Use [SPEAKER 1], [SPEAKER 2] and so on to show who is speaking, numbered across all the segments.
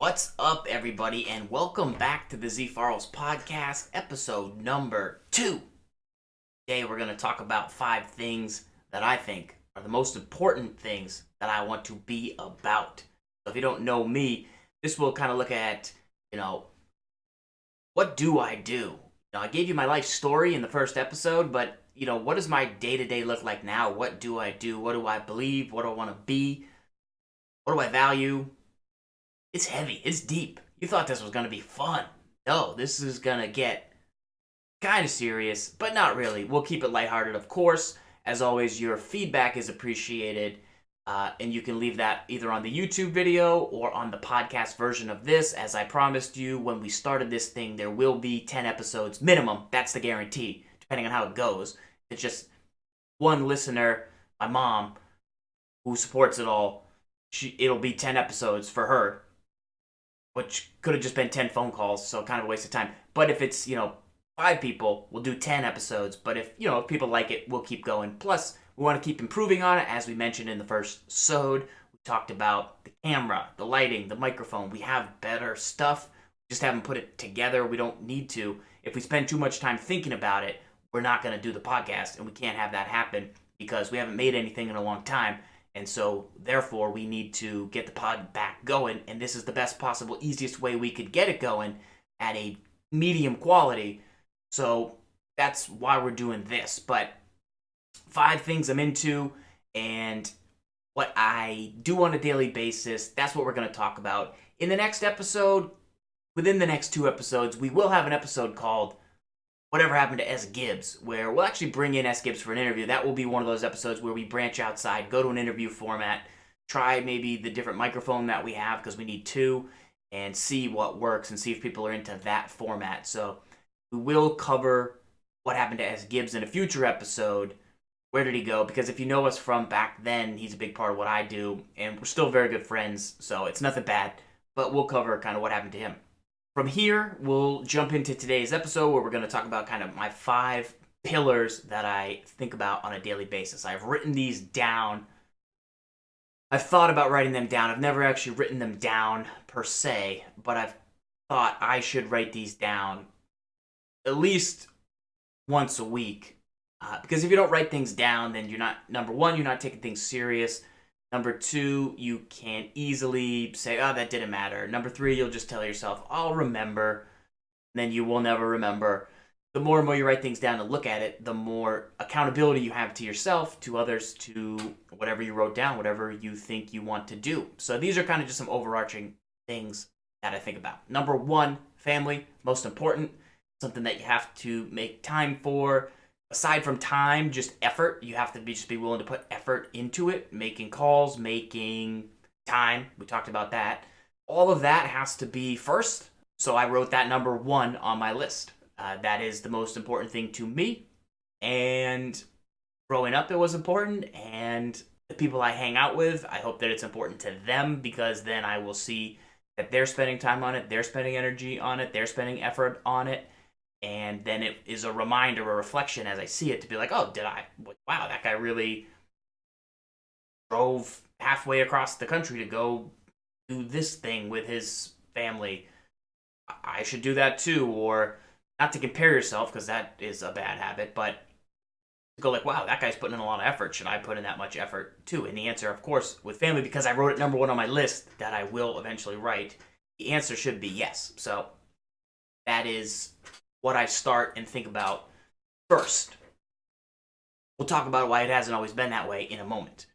[SPEAKER 1] What's up, everybody, and welcome back to the ZFarls podcast, episode number 2. Today, we're going to talk about 5 things that I think are the most important things that I want to be about. So, if you don't know me, this will kind of look at, what do I do? I gave you my life story in the first episode, but, what does my day to day look like now? What do I do? What do I believe? What do I want to be? What do I value? It's heavy. It's deep. You thought this was going to be fun. No, this is going to get kind of serious, but not really. We'll keep it lighthearted, of course. As always, your feedback is appreciated, and you can leave that either on the YouTube video or on the podcast version of this. As I promised you when we started this thing, there will be 10 episodes minimum. That's the guarantee, depending on how it goes. It's just one listener, my mom, who supports it all. It'll be 10 episodes for her, which could have just been 10 phone calls, so kind of a waste of time. But if it's, 5 people, we'll do 10 episodes. But if people like it, we'll keep going. Plus, we want to keep improving on it. As we mentioned in the first episode, we talked about the camera, the lighting, the microphone. We have better stuff. We just haven't put it together. We don't need to. If we spend too much time thinking about it, we're not going to do the podcast, and we can't have that happen because we haven't made anything in a long time. And so, therefore, we need to get the pod back going, and this is the best possible, easiest way we could get it going at a medium quality. So, that's why we're doing this. But 5 things I'm into and what I do on a daily basis, that's what we're going to talk about. In the next episode, within the next 2 episodes, we will have an episode called Whatever Happened to S. Gibbs, where we'll actually bring in S. Gibbs for an interview. That will be one of those episodes where we branch outside, go to an interview format, try maybe the different microphone that we have, because we need 2, and see what works and see if people are into that format. So we will cover what happened to S. Gibbs in a future episode. Where did he go? Because if you know us from back then, he's a big part of what I do, and we're still very good friends, so it's nothing bad. But we'll cover kind of what happened to him. From here, we'll jump into today's episode where we're going to talk about kind of my 5 pillars that I think about on a daily basis. I've written these down. I've thought about writing them down. I've never actually written them down per se, but I've thought I should write these down at least once a week. Because if you don't write things down, then you're not, number one, you're not taking things serious. Number 2, you can easily say, oh, that didn't matter. Number 3, you'll just tell yourself, I'll remember. And then you will never remember. The more and more you write things down and look at it, the more accountability you have to yourself, to others, to whatever you wrote down, whatever you think you want to do. So these are kind of just some overarching things that I think about. Number 1, family, most important. Something that you have to make time for. Aside from time, just effort. You have to just be willing to put effort into it. Making calls, making time. We talked about that. All of that has to be first. So I wrote that number 1 on my list. That is the most important thing to me. And growing up, it was important. And the people I hang out with, I hope that it's important to them, because then I will see that they're spending time on it. They're spending energy on it. They're spending effort on it. And then it is a reminder, a reflection as I see it, to be like, oh, wow, that guy really drove halfway across the country to go do this thing with his family. I should do that too. Or not to compare yourself, because that is a bad habit, but to go like, wow, that guy's putting in a lot of effort. Should I put in that much effort too? And the answer, of course, with family, because I wrote it number 1 on my list that I will eventually write, the answer should be yes. So that is what I start and think about first. We'll talk about why it hasn't always been that way in a moment.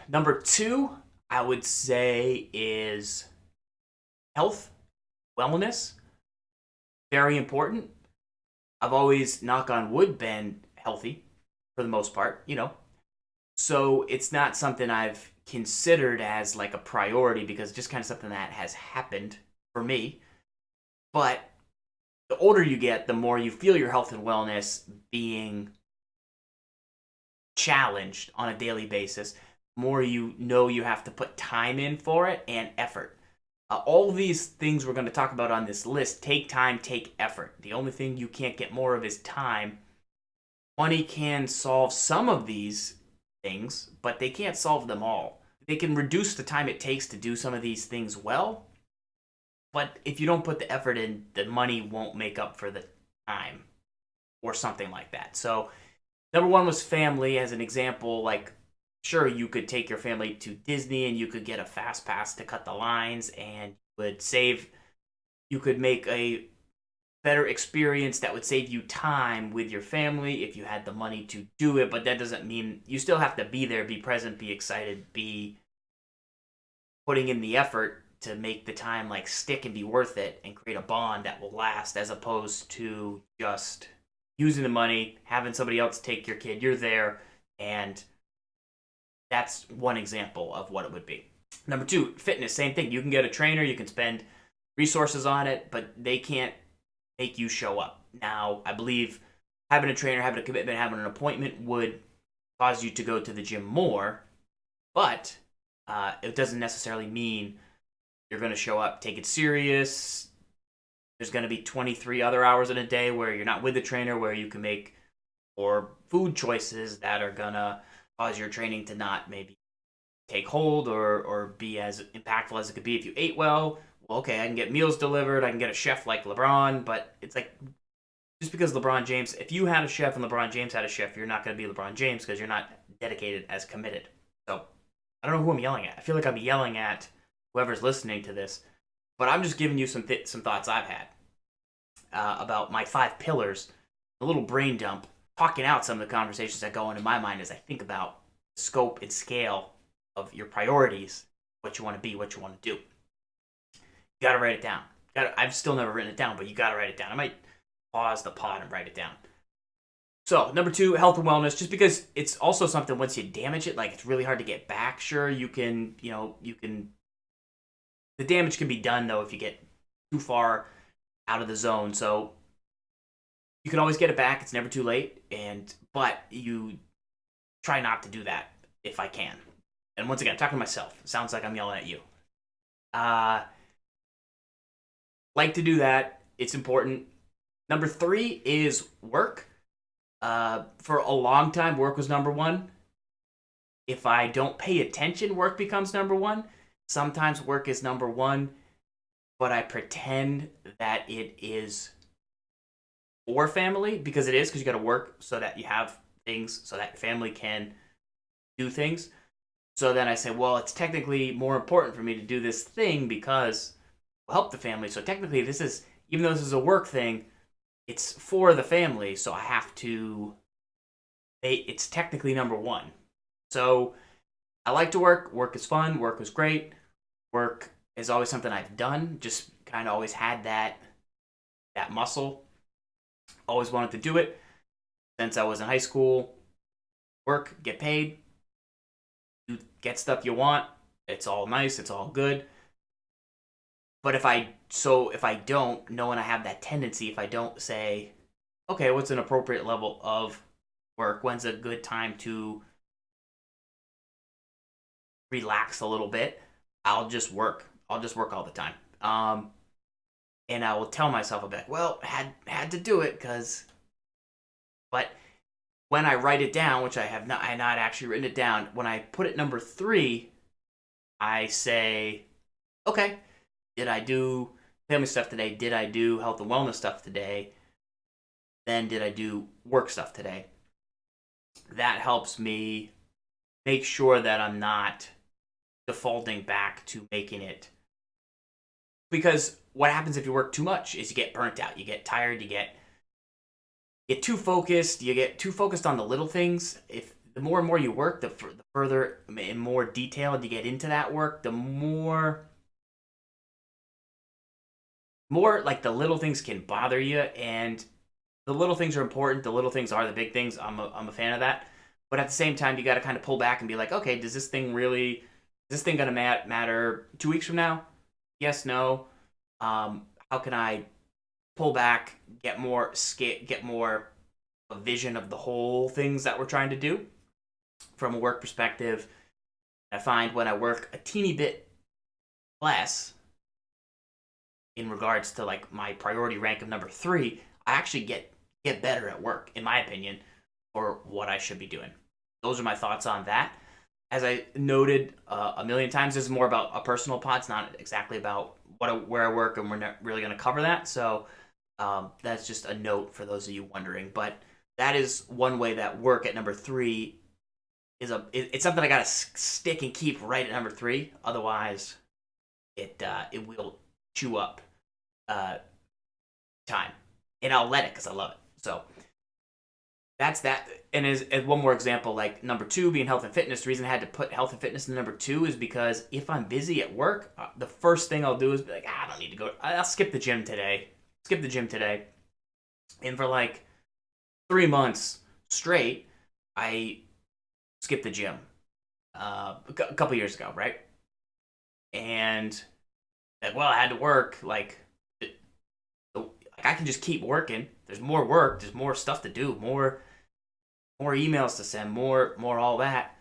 [SPEAKER 1] Number 2, I would say, is health, wellness. Very important. I've always, knock on wood, been healthy for the most part, So it's not something I've considered as like a priority, because it's just kind of something that has happened for me. But the older you get, the more you feel your health and wellness being challenged on a daily basis. The more you know you have to put time in for it and effort. All of these things we're going to talk about on this list take time, take effort. The only thing you can't get more of is time. Money can solve some of these things, but they can't solve them all. they can reduce the time it takes to do some of these things well. But if you don't put the effort in, the money won't make up for the time or something like that. So number one was family as an example. Like, sure, you could take your family to Disney and you could get a fast pass to cut the lines and you could make a better experience that would save you time with your family if you had the money to do it. But that doesn't mean you still have to be there, be present, be excited, be putting in the effort to make the time like stick and be worth it and create a bond that will last, as opposed to just using the money, having somebody else take your kid. You're there, and that's one example of what it would be. Number two, fitness, same thing. You can get a trainer, you can spend resources on it, but they can't make you show up. Now, I believe having a trainer, having a commitment, having an appointment would cause you to go to the gym more, but it doesn't necessarily mean you're going to show up, take it serious. There's going to be 23 other hours in a day where you're not with the trainer, where you can make or food choices that are going to cause your training to not maybe take hold or be as impactful as it could be if you ate well. Well, okay, I can get meals delivered, I can get a chef like LeBron, but it's like, just because LeBron James, if you had a chef and LeBron James had a chef, you're not going to be LeBron James because you're not dedicated as committed. So I don't know who I'm yelling at. I feel like I'm yelling at whoever's listening to this, but I'm just giving you some thoughts I've had about my 5 pillars, a little brain dump, talking out some of the conversations that go on in my mind as I think about the scope and scale of your priorities, what you want to be, what you want to do. You got to write it down. I've still never written it down, but you got to write it down. I might pause the pod and write it down. So, number 2, health and wellness, just because it's also something once you damage it, like it's really hard to get back. Sure, the damage can be done though if you get too far out of the zone. So you can always get it back. It's never too late. But you try not to do that if I can. And once again, I'm talking to myself. It sounds like I'm yelling at you. Like to do that. It's important. Number 3 is work. For a long time, work was number 1. If I don't pay attention, work becomes number 1. Sometimes work is number 1, but I pretend that it is for family, because it is, because you got to work so that you have things, so that your family can do things. So then I say, well, it's technically more important for me to do this thing because it will help the family. So technically, even though this is a work thing, it's for the family, so I have to, it's technically number 1. So I like to work. Work is fun. Work is great. Work is always something I've done. Just kind of always had that muscle. Always wanted to do it since I was in high school. Work, get paid, you get stuff you want. It's all nice. It's all good. But if I don't, knowing I have that tendency, if I don't say, okay, what's an appropriate level of work? When's a good time to relax a little bit? I'll just work. I'll just work all the time. And I will tell myself, I'll be like, well, had to do it but when I write it down, which I have not actually written it down, when I put it number 3, I say, okay, did I do family stuff today? Did I do health and wellness stuff today? Then did I do work stuff today? That helps me make sure that I'm not defaulting back to making it. Because what happens if you work too much is you get burnt out, you get tired, you get too focused, you get too focused on the little things. If the more and more you work, the further and more detailed you get into that work, the more like the little things can bother you, and the little things are important. The little things are the big things. I'm a fan of that. But at the same time, you got to kind of pull back and be like, okay, is this thing going to matter 2 weeks from now? Yes, no. How can I pull back, get more a vision of the whole things that we're trying to do from a work perspective? I find when I work a teeny bit less in regards to like my priority rank of number 3, I actually get better at work, in my opinion, for what I should be doing. Those are my thoughts on that. as I noted a million times, this is more about a personal pod. It's not exactly about where I work, and we're not really going to cover that. So that's just a note for those of you wondering. But that is one way that work at number three it's something I got to stick and keep right at number three. Otherwise, it will chew up time, and I'll let it because I love it. So that's that. And as one more example, like number two being health and fitness. The reason I had to put health and fitness in number two is because if I'm busy at work, the first thing I'll do is be like, I don't need to go. I'll skip the gym today. Skip the gym today. And for like 3 months straight, I skipped the gym a couple years ago, right? And like, well, I had to work. Like I can just keep working. There's more work. There's more stuff to do. More emails to send. More all that.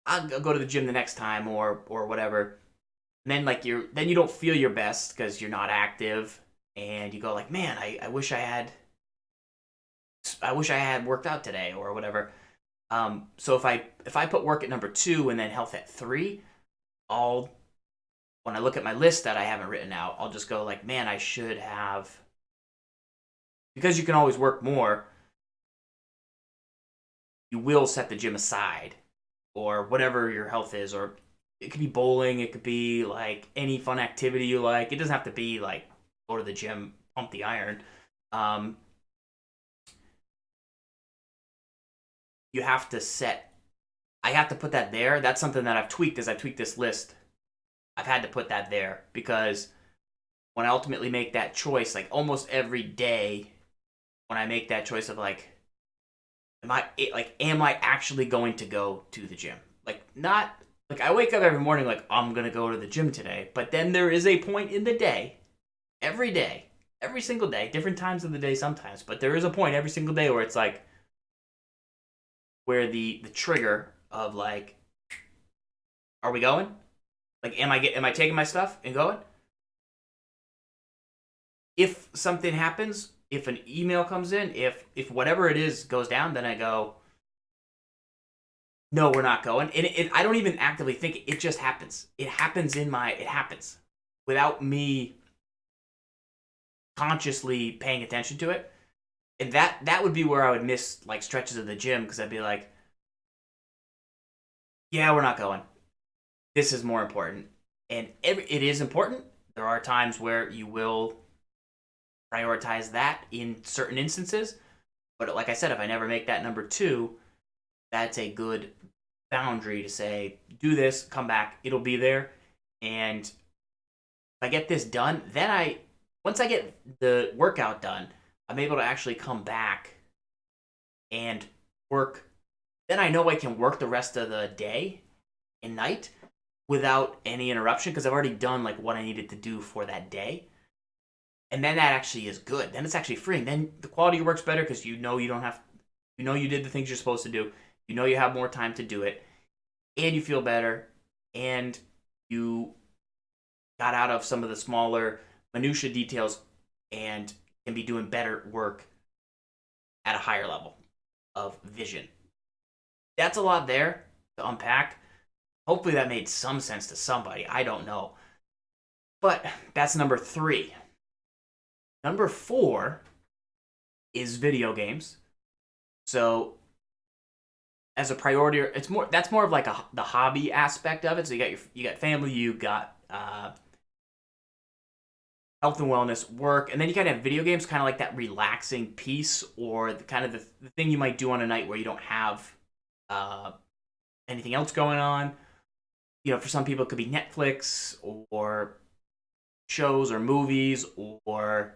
[SPEAKER 1] I'll go to the gym the next time or whatever. And then like you don't feel your best because you're not active, and you go like, man, I wish I had worked out today or whatever. So if I put work at number two and then health at three, when I look at my list that I haven't written out, I'll just go like, man, I should have, because you can always work more. You will set the gym aside, or whatever your health is, or it could be bowling, it could be like any fun activity you like. It doesn't have to be like go to the gym, pump the iron. You have to I have to put that there. That's something that I've tweaked as I tweaked this list. I've had to put that there because when I ultimately make that choice, like almost every day, when I make that choice of like, am I actually going to go to the gym? Like not like I wake up every morning like I'm gonna go to the gym today, but then there is a point in the day, every single day, different times of the day sometimes, but there is a point every single day where it's like where the trigger of like, are we going? Like, am I taking my stuff and going? If something happens, if an email comes in, if whatever it is goes down, then I go, no, we're not going. And I don't even actively think it just happens. It happens without me consciously paying attention to it. And that would be where I would miss like stretches of the gym because I'd be like, yeah, we're not going. This is more important. And it is important. There are times where you will prioritize that in certain instances. But like I said, if I never make that number two, that's a good boundary to say, do this, come back, it'll be there. And if I get this done, then once I get the workout done, I'm able to actually come back and work. Then I know I can work the rest of the day and night without any interruption because I've already done like what I needed to do for that day. And then that actually is good. Then it's actually freeing. Then the quality of your work's better because you know you did the things you're supposed to do. You know you have more time to do it. And you feel better. And you got out of some of the smaller minutia details and can be doing better work at a higher level of vision. That's a lot there to unpack. Hopefully that made some sense to somebody. I don't know. But that's number three. Number four is video games. So as a priority, that's more of like the hobby aspect of it. So you got family, you got health and wellness, work, and then you kind of have video games, kind of like that relaxing piece, or the thing you might do on a night where you don't have anything else going on. You know, for some people it could be Netflix or shows or movies or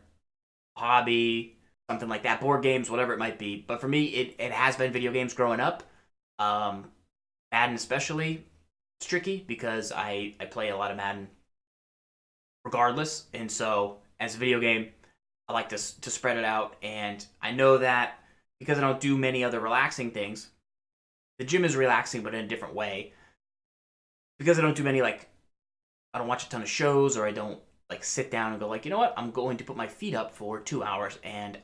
[SPEAKER 1] hobby, something like that, board games, whatever it might be. But for me, it has been video games growing up. Madden especially, it's tricky because I play a lot of Madden regardless. And so as a video game, I like to spread it out. And I know that because I don't do many other relaxing things, the gym is relaxing, but in a different way. Because I don't do many, like, I don't watch a ton of shows, or I don't, like, sit down and go, like, you know what? I'm going to put my feet up for 2 hours, and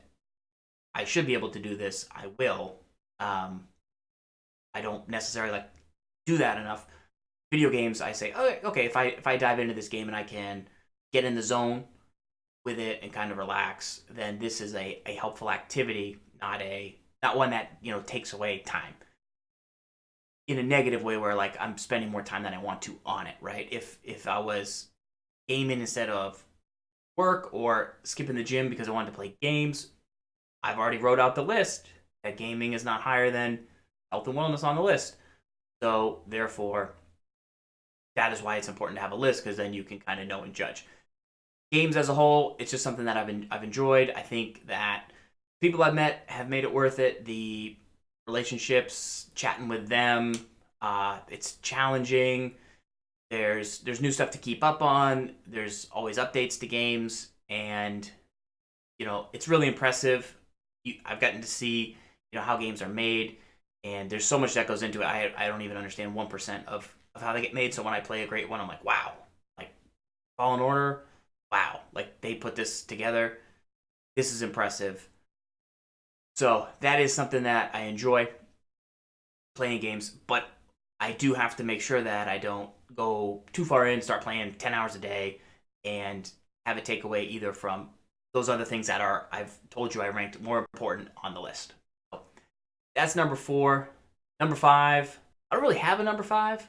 [SPEAKER 1] I should be able to do this. I will. I don't necessarily, like, do that enough. Video games, I say, oh, okay, if I dive into this game and I can get in the zone with it and kind of relax, then this is a helpful activity, not one that takes away time in a negative way where like I'm spending more time than I want to on it, right? If I was gaming instead of work or skipping the gym because I wanted to play games, I've already wrote out the list that gaming is not higher than health and wellness on the list. So therefore, that is why it's important to have a list, because then you can kind of know and judge. Games as a whole, it's just something that I've enjoyed. I think that people I've met have made it worth it. The relationships, chatting with them, it's challenging. There's new stuff to keep up on. There's always updates to games, and it's really impressive. I've gotten to see how games are made, and there's so much that goes into it. I don't even understand 1% of how they get made. So when I play a great one, I'm like, wow, like Fallen Order, wow, like they put this together. This is impressive. So that is something that I enjoy, playing games, but I do have to make sure that I don't go too far in, start playing 10 hours a day, and have it take away either from those other things that I've told you I ranked more important on the list. So that's number 4. Number 5, I don't really have a number 5.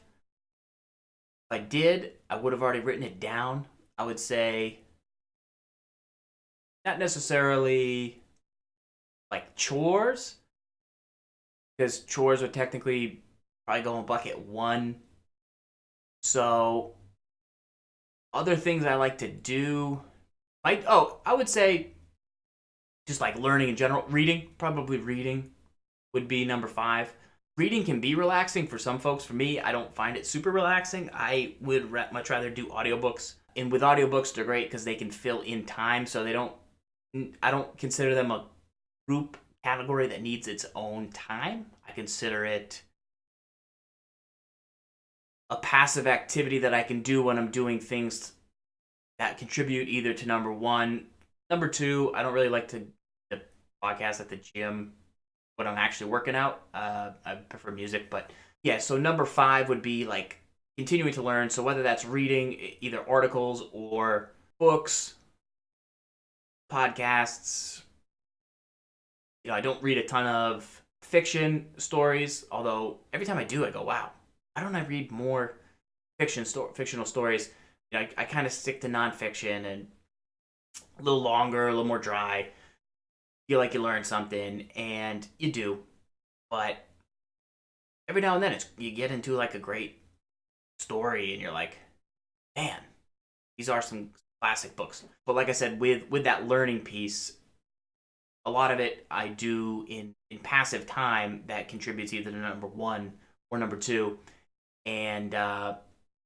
[SPEAKER 1] If I did, I would have already written it down. I would say not necessarily like chores, because chores would technically probably go in bucket 1. So other things I like to do, I would say just like learning in general. Probably reading would be number 5. Reading can be relaxing for some folks. For me, I don't find it super relaxing. I would much rather do audiobooks. And with audiobooks, they're great because they can fill in time. So I don't consider them a group category that needs its own time. I consider it a passive activity that I can do when I'm doing things that contribute either to number 1. Number 2, I don't really like to podcast at the gym when I'm actually working out. I prefer music, but yeah, so number 5 would be like continuing to learn. So whether that's reading either articles or books, podcasts, I don't read a ton of fiction stories, although every time I do, I go, wow, why don't I read more fictional stories? I kind of stick to nonfiction, and a little longer, a little more dry. Feel like you learn something, and you do. But every now and then, you get into like a great story, and you're like, man, these are some classic books. But like I said, with that learning piece, a lot of it I do in passive time that contributes either to number 1 or number 2. And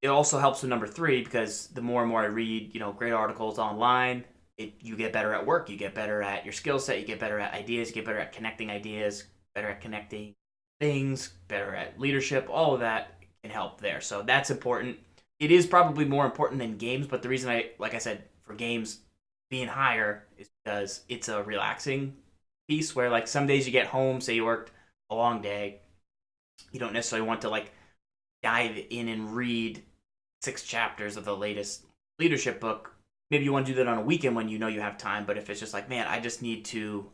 [SPEAKER 1] it also helps with number 3, because the more and more I read, great articles online, you get better at work, you get better at your skill set, you get better at ideas, you get better at connecting ideas, better at connecting things, better at leadership. All of that can help there. So that's important. It is probably more important than games, but the reason like I said, for games being higher is because it's a relaxing piece where like some days you get home, say you worked a long day, you don't necessarily want to like dive in and read 6 chapters of the latest leadership book. Maybe you want to do that on a weekend when you have time, but if it's just like, man, I just need to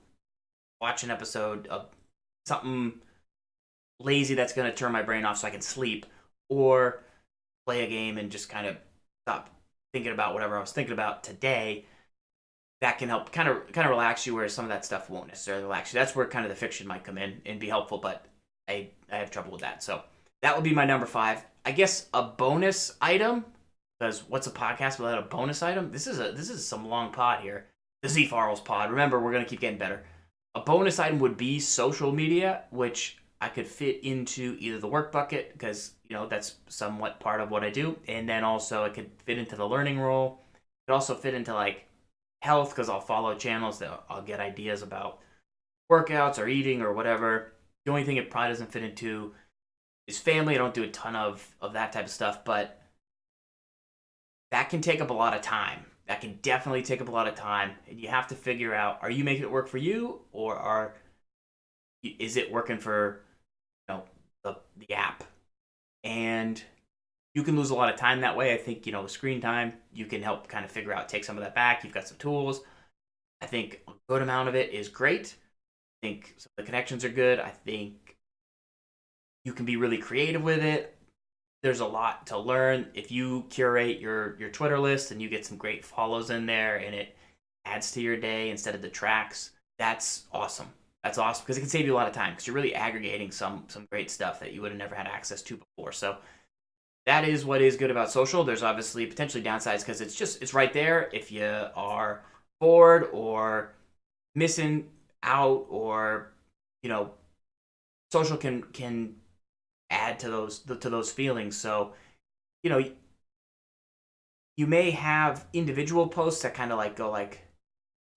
[SPEAKER 1] watch an episode of something lazy that's going to turn my brain off so I can sleep, or play a game and just kind of stop thinking about whatever I was thinking about today, that can help kind of relax you, whereas some of that stuff won't necessarily relax you. That's where kind of the fiction might come in and be helpful, but I have trouble with that. So that would be my number 5. I guess a bonus item, because what's a podcast without a bonus item? This is some long pod here. The ZFarls pod. Remember, we're going to keep getting better. A bonus item would be social media, which I could fit into either the work bucket, because that's somewhat part of what I do, and then also it could fit into the learning role. It could also fit into like health, because I'll follow channels that I'll get ideas about workouts or eating or whatever. The only thing it probably doesn't fit into is family. I don't do a ton of that type of stuff, but that can take up a lot of time. That can definitely take up a lot of time, and you have to figure out, are you making it work for you, or is it working for the app? And you can lose a lot of time that way. I think, screen time, you can help kind of figure out, take some of that back. You've got some tools. I think a good amount of it is great. I think some of the connections are good. I think you can be really creative with it. There's a lot to learn. If you curate your Twitter list and you get some great follows in there and it adds to your day instead of detracts, that's awesome. That's awesome because it can save you a lot of time because you're really aggregating some great stuff that you would have never had access to before. So that is what is good about social. There's obviously potentially downsides because it's right there. If you are bored or missing out, or social can add to those feelings. So you know you may have individual posts that kind of like go like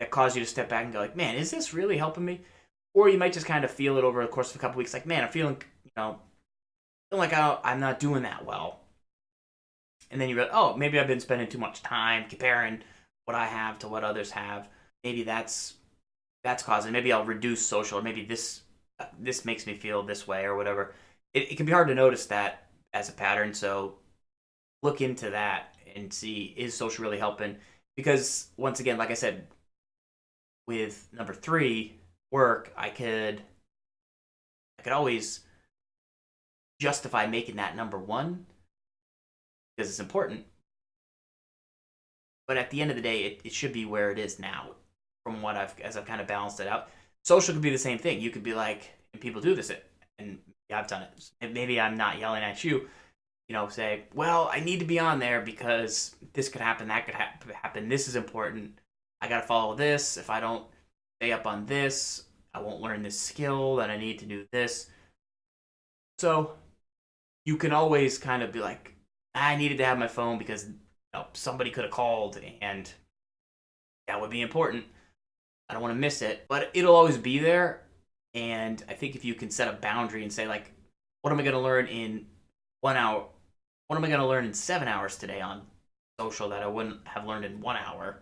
[SPEAKER 1] that cause you to step back and go like, man, is this really helping me? Or you might just kind of feel it over the course of a couple weeks, like, man, I'm feeling like I'm not doing that well. And then you realize, oh, maybe I've been spending too much time comparing what I have to what others have. Maybe that's causing. Maybe I'll reduce social, or maybe this makes me feel this way, or whatever. It can be hard to notice that as a pattern. So look into that and see, is social really helping? Because once again, like I said, with number 3, work, I could always justify making that number 1 because it's important. But at the end of the day, it should be where it is now. From what I've kind of balanced it out, social could be the same thing. You could be like, and people do this, and I've done it. And maybe I'm not yelling at you. Say, well, I need to be on there because this could happen, that could happen. This is important. I got to follow this. If I don't stay up on this, I won't learn this skill that I need to do this. So you can always kind of be like, I needed to have my phone because somebody could have called and that would be important. I don't want to miss it, but it'll always be there. And I think if you can set a boundary and say, like, what am I going to learn in 1 hour? What am I going to learn in 7 hours today on social that I wouldn't have learned in 1 hour?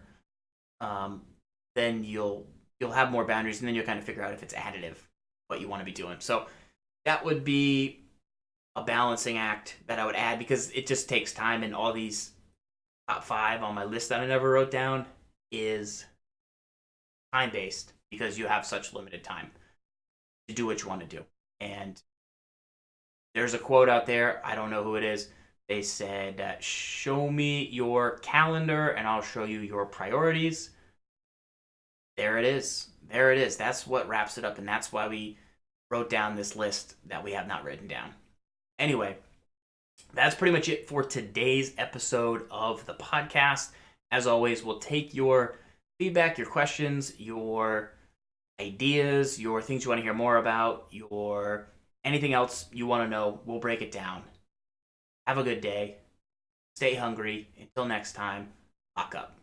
[SPEAKER 1] Then you'll have more boundaries, and then you'll kind of figure out if it's additive, what you want to be doing. So that would be a balancing act that I would add, because it just takes time, and all these top 5 on my list that I never wrote down is time-based because you have such limited time to do what you want to do. And there's a quote out there, I don't know who it is. They said, show me your calendar and I'll show you your priorities. There it is. There it is. That's what wraps it up, and that's why we wrote down this list that we have not written down. Anyway, that's pretty much it for today's episode of the podcast. As always, we'll take your feedback, your questions, your ideas, your things you want to hear more about, your anything else you want to know. We'll break it down. Have a good day. Stay hungry. Until next time, lock up.